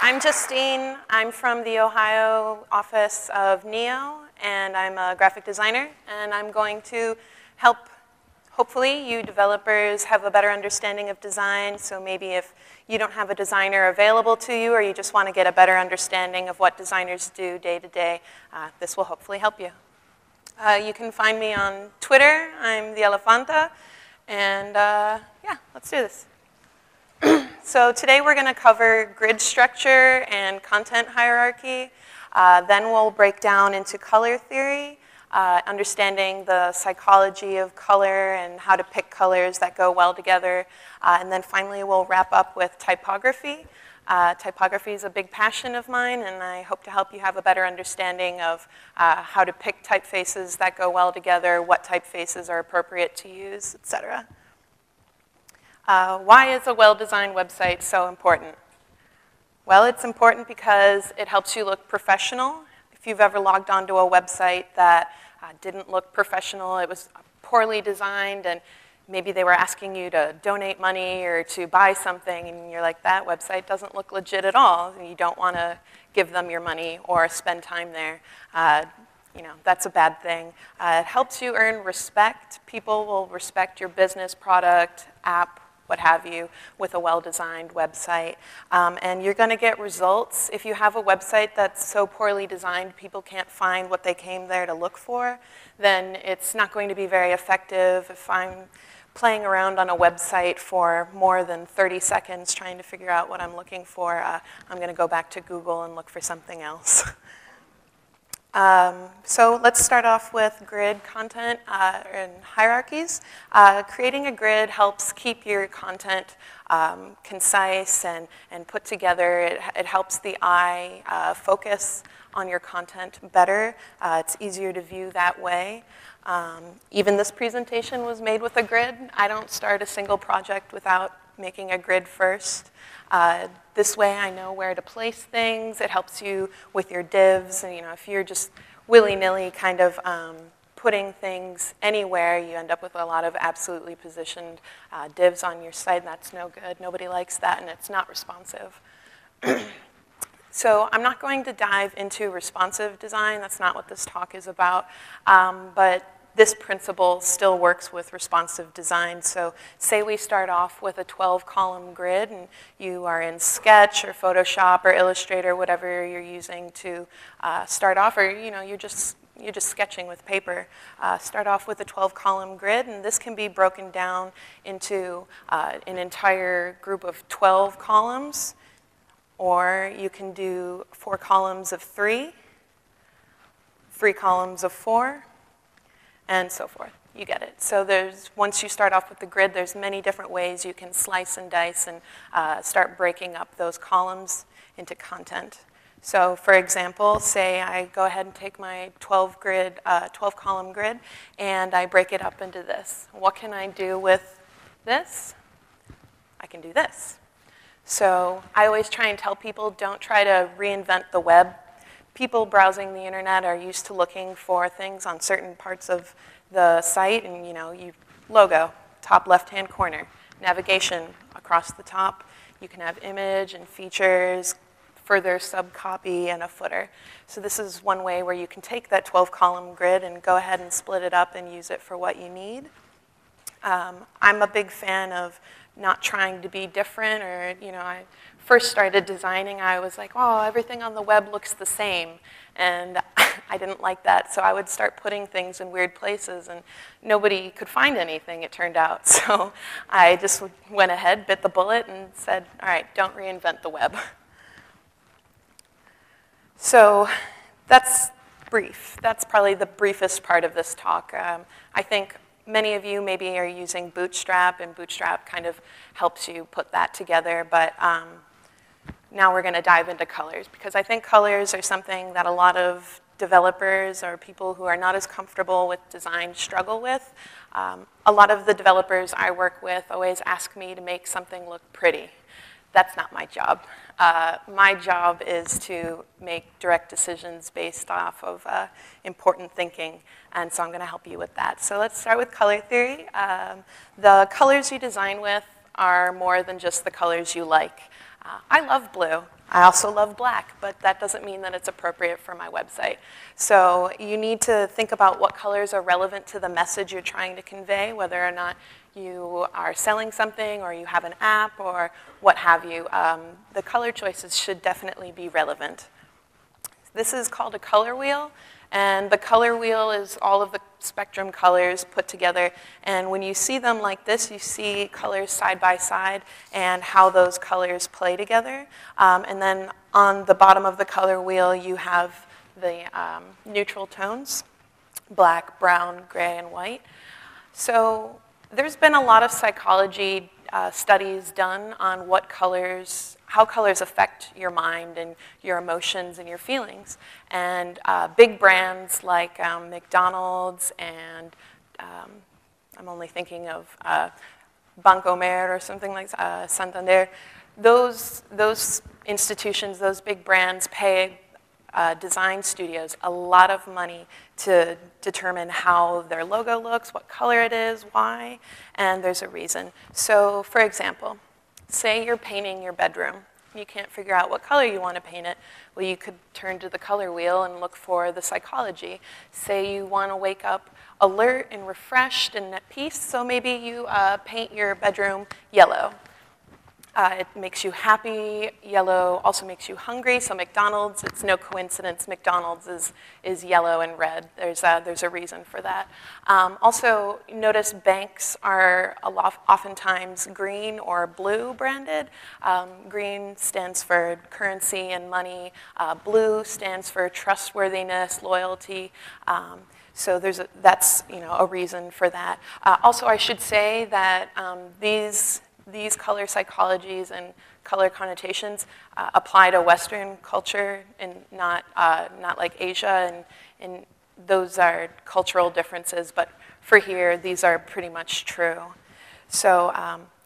I'm Justine. I'm from the Ohio office of NEO, and I'm a graphic designer, and I'm going to help, hopefully, you developers have a better understanding of design. So maybe if you don't have a designer available to you, or you just want to get a better understanding of what designers do day to day, this will hopefully help you. You can find me on Twitter. I'm the Elefanta, and yeah, let's do this. So today we're going to cover grid structure and content hierarchy. Then we'll break down into color theory, understanding the psychology of color and how to pick colors that go well together. And then finally we'll wrap up with typography. Typography is a big passion of mine, and I hope to help you have a better understanding of how to pick typefaces that go well together, what typefaces are appropriate to use, etc. Why is a well-designed website so important? Well, it's important because it helps you look professional. If you've ever logged onto a website that didn't look professional, it was poorly designed, and maybe they were asking you to donate money or to buy something, and you're like, that website doesn't look legit at all, and you don't want to give them your money or spend time there. You know, that's a bad thing. It helps you earn respect. People will respect your business, product, app, what have you, with a well-designed website. And you're going to get results. If you have a website that's so poorly designed people can't find what they came there to look for, then it's not going to be very effective. If I'm playing around on a website for more than 30 seconds trying to figure out what I'm looking for, I'm going to go back to Google and look for something else. So let's start off with grid content and hierarchies. Creating a grid helps keep your content concise and put together. It helps the eye focus on your content better. It's easier to view that way. Even this presentation was made with a grid. I don't start a single project without making a grid first. This way I know where to place things. It helps you with your divs. And, you know, if you're just willy-nilly kind of putting things anywhere, you end up with a lot of absolutely positioned divs on your site, and that's no good. Nobody likes that, and it's not responsive. So I'm not going to dive into responsive design. That's not what this talk is about. But this principle still works with responsive design. So say we start off with a 12-column grid, and you are in Sketch or Photoshop or Illustrator, whatever you're using to start off, or you know, you're just sketching with paper. Start off with a 12-column grid, and this can be broken down into an entire group of 12 columns, or you can do 4 columns of 3, 3 columns of 4, and so forth. You get it. So once you start off with the grid, there's many different ways you can slice and dice and start breaking up those columns into content. So for example, say I go ahead and take my 12-column grid, and I break it up into this. What can I do with this? I can do this. So I always try and tell people, don't try to reinvent the web. People browsing the internet are used to looking for things on certain parts of the site, and you know, logo, top left-hand corner, navigation across the top. You can have image and features, further subcopy, and a footer. So this is one way where you can take that 12-column grid and go ahead and split it up and use it for what you need. I'm a big fan of not trying to be different, or you know, I first started designing, I was like, oh, everything on the web looks the same, and I didn't like that, so I would start putting things in weird places, and nobody could find anything, it turned out. So I just went ahead, bit the bullet, and said, all right, don't reinvent the web. So that's brief. That's probably the briefest part of this talk. I think many of you maybe are using Bootstrap, and Bootstrap kind of helps you put that together, but now we're going to dive into colors, because I think colors are something that a lot of developers or people who are not as comfortable with design struggle with. A lot of the developers I work with always ask me to make something look pretty. That's not my job. My job is to make direct decisions based off of important thinking, and so I'm going to help you with that. So let's start with color theory. The colors you design with are more than just the colors you like. I love blue. I also love black, but that doesn't mean that it's appropriate for my website. So you need to think about what colors are relevant to the message you're trying to convey, whether or not you are selling something or you have an app or what have you. The color choices should definitely be relevant. This is called a color wheel, and the color wheel is all of the spectrum colors put together. And when you see them like this, you see colors side by side and how those colors play together. And then on the bottom of the color wheel, you have the neutral tones, black, brown, gray, and white. So there's been a lot of psychology studies done on how colors affect your mind and your emotions and your feelings. And big brands like McDonald's and I'm only thinking of Bancomer or something like Santander, those institutions, those big brands pay design studios a lot of money to determine how their logo looks, what color it is, why, and there's a reason. So, for example, say you're painting your bedroom. You can't figure out what color you want to paint it. Well, you could turn to the color wheel and look for the psychology. Say you want to wake up alert and refreshed and at peace, so maybe you paint your bedroom yellow. It makes you happy. Yellow also makes you hungry. So McDonald's, it's no coincidence, McDonald's is yellow and red. There's a reason for that. Also, notice banks are oftentimes green or blue branded. Green stands for currency and money. Blue stands for trustworthiness, loyalty. So that's a reason for that. Also, I should say that these color psychologies and color connotations apply to Western culture and not like Asia, and those are cultural differences, but for here, these are pretty much true. So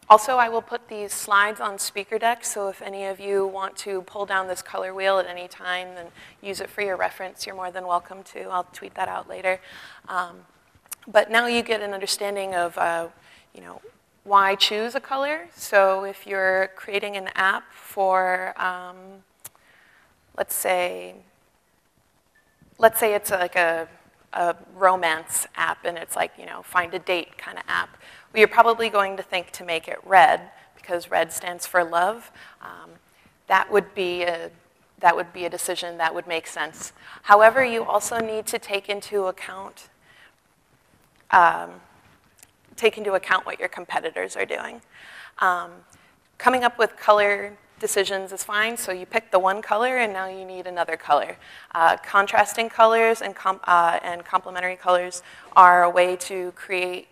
also, I will put these slides on speaker deck, so if any of you want to pull down this color wheel at any time and use it for your reference, you're more than welcome to. I'll tweet that out later. But now you get an understanding of, why choose a color. So if you're creating an app for, let's say it's like a romance app and it's like, find a date kind of app. Well, you're probably going to think to make it red because red stands for love. That would be a decision that would make sense. However, you also need to take into account what your competitors are doing. Coming up with color decisions is fine, so you pick the one color and now you need another color. Contrasting colors and complementary colors are a way to create,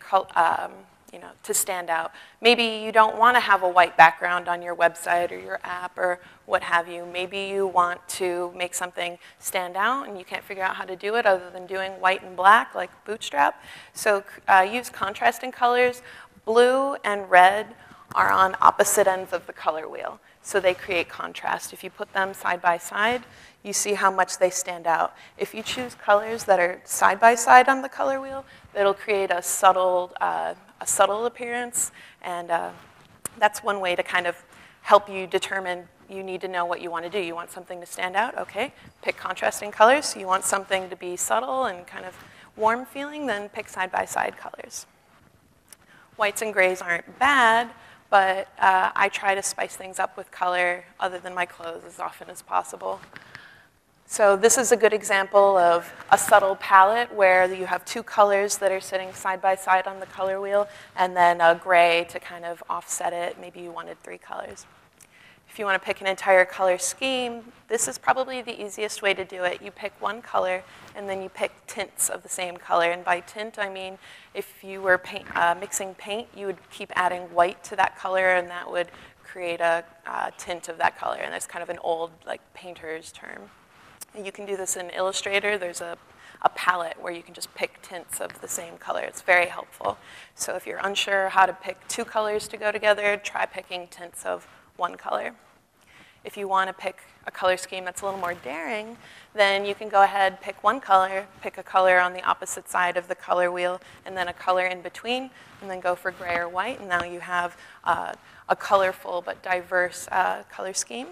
to stand out. Maybe you don't want to have a white background on your website or your app or what have you. Maybe you want to make something stand out and you can't figure out how to do it other than doing white and black like Bootstrap. So use contrasting colors. Blue and red are on opposite ends of the color wheel, so they create contrast. If you put them side by side, you see how much they stand out. If you choose colors that are side by side on the color wheel, it'll create a subtle appearance, and that's one way to kind of help you determine. You need to know what you want to do. You want something to stand out? Okay, pick contrasting colors. You want something to be subtle and kind of warm feeling? Then pick side by side colors. Whites and grays aren't bad, but I try to spice things up with color other than my clothes as often as possible. So this is a good example of a subtle palette where you have two colors that are sitting side by side on the color wheel, and then a gray to kind of offset it. Maybe you wanted 3 colors. If you want to pick an entire color scheme, this is probably the easiest way to do it. You pick one color, and then you pick tints of the same color. And by tint, I mean if you were mixing paint, you would keep adding white to that color, and that would create a tint of that color. And that's kind of an old painter's term. You can do this in Illustrator. There's a palette where you can just pick tints of the same color. It's very helpful. So if you're unsure how to pick 2 colors to go together, try picking tints of 1 color. If you want to pick a color scheme that's a little more daring, then you can go ahead, pick one color, pick a color on the opposite side of the color wheel, and then a color in between, and then go for gray or white, and now you have a colorful but diverse color scheme.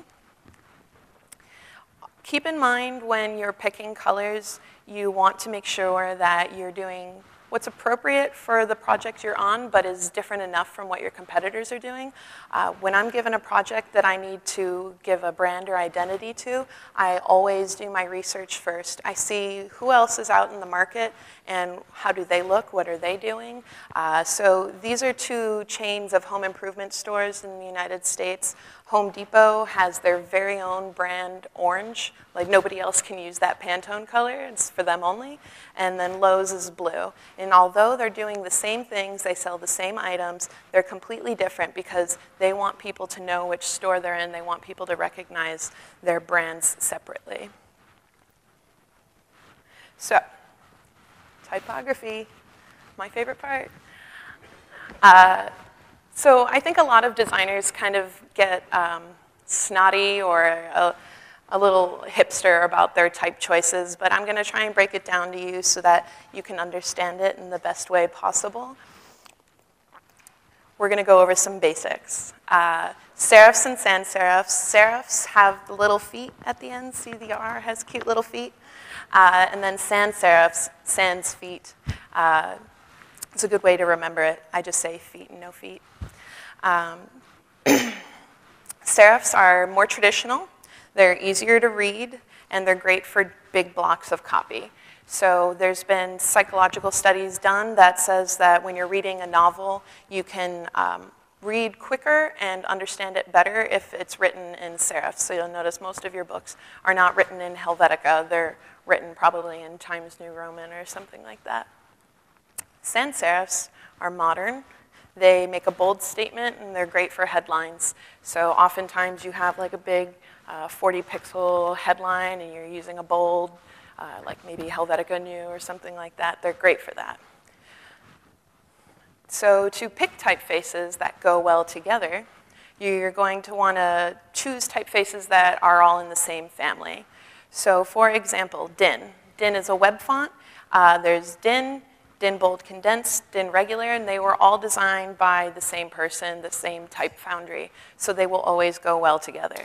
Keep in mind when you're picking colors, you want to make sure that you're doing what's appropriate for the project you're on, but is different enough from what your competitors are doing. When I'm given a project that I need to give a brand or identity to, I always do my research first. I see who else is out in the market and how do they look, what are they doing. So these are two chains of home improvement stores in the United States. Home Depot has their very own brand orange. Like nobody else can use that Pantone color, it's for them only. And then Lowe's is blue. And although they're doing the same things, they sell the same items, they're completely different because they want people to know which store they're in. They want people to recognize their brands separately. So, typography, my favorite part. So I think a lot of designers kind of get snotty or a little hipster about their type choices, but I'm going to try and break it down to you so that you can understand it in the best way possible. We're going to go over some basics. Serifs and sans serifs. Serifs have the little feet at the end. See, the R has cute little feet. And then sans serifs, sans feet. It's a good way to remember it. I just say feet and no feet. Serifs are more traditional, they're easier to read, and they're great for big blocks of copy. So there's been psychological studies done that says that when you're reading a novel, you can read quicker and understand it better if it's written in serif. So you'll notice most of your books are not written in Helvetica, they're written probably in Times New Roman or something like that. Sans serifs are modern. They make a bold statement, and they're great for headlines. So oftentimes you have like a big 40-pixel headline, and you're using a bold, like maybe Helvetica New or something like that. They're great for that. So to pick typefaces that go well together, you're going to want to choose typefaces that are all in the same family. So for example, DIN. DIN is a web font. There's DIN, DIN Bold Condensed, DIN Regular, and they were all designed by the same person, the same type foundry, so they will always go well together.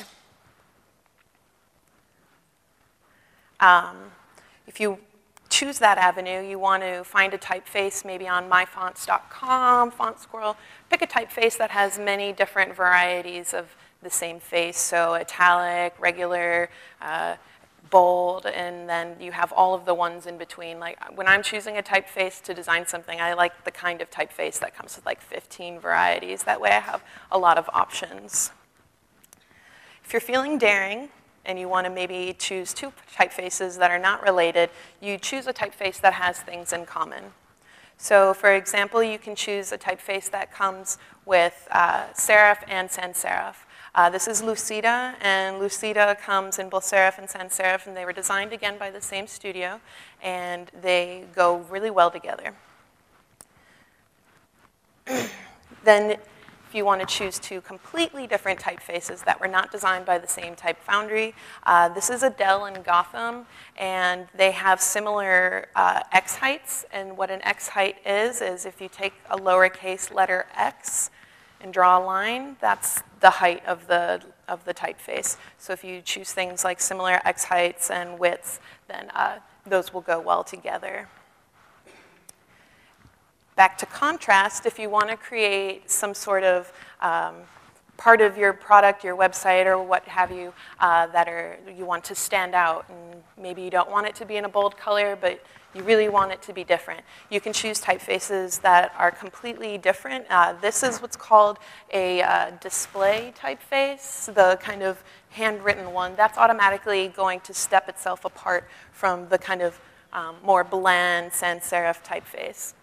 If you choose that avenue, you want to find a typeface maybe on myfonts.com, Font Squirrel. Pick a typeface that has many different varieties of the same face, so italic, regular, bold, and then you have all of the ones in between. Like when I'm choosing a typeface to design something, I like the kind of typeface that comes with like 15 varieties. That way I have a lot of options. If you're feeling daring and you want to maybe choose two typefaces that are not related, you choose a typeface that has things in common. So for example, you can choose a typeface that comes with serif and sans serif. This is Lucida, and Lucida comes in both serif and sans serif, and they were designed again by the same studio, and they go really well together. Then if you want to choose two completely different typefaces that were not designed by the same type foundry, this is Adele and Gotham, and they have similar X heights, and what an X height is if you take a lowercase letter X and draw a line, that's the height of the typeface. So if you choose things like similar X heights and widths, then those will go well together. Back to contrast, if you want to create some sort of part of your product, your website, or what have you, you want to stand out, and maybe you don't want it to be in a bold color, but you really want it to be different. You can choose typefaces that are completely different. This is what's called a display typeface, the kind of handwritten one. That's automatically going to step itself apart from the kind of more bland sans serif typeface.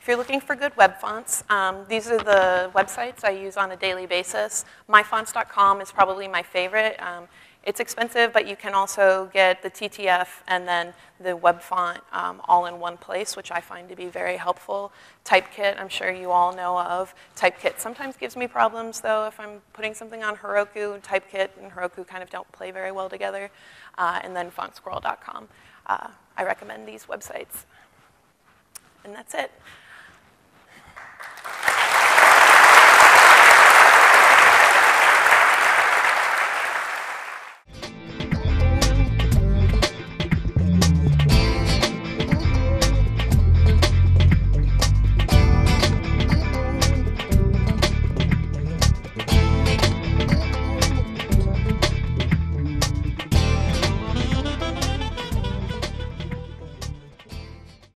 If you're looking for good web fonts, these are the websites I use on a daily basis. Myfonts.com is probably my favorite. It's expensive, but you can also get the TTF and then the web font all in one place, which I find to be very helpful. Typekit, I'm sure you all know of. Typekit sometimes gives me problems, though, if I'm putting something on Heroku. Typekit and Heroku kind of don't play very well together. And then fontsquirrel.com. I recommend these websites. And that's it.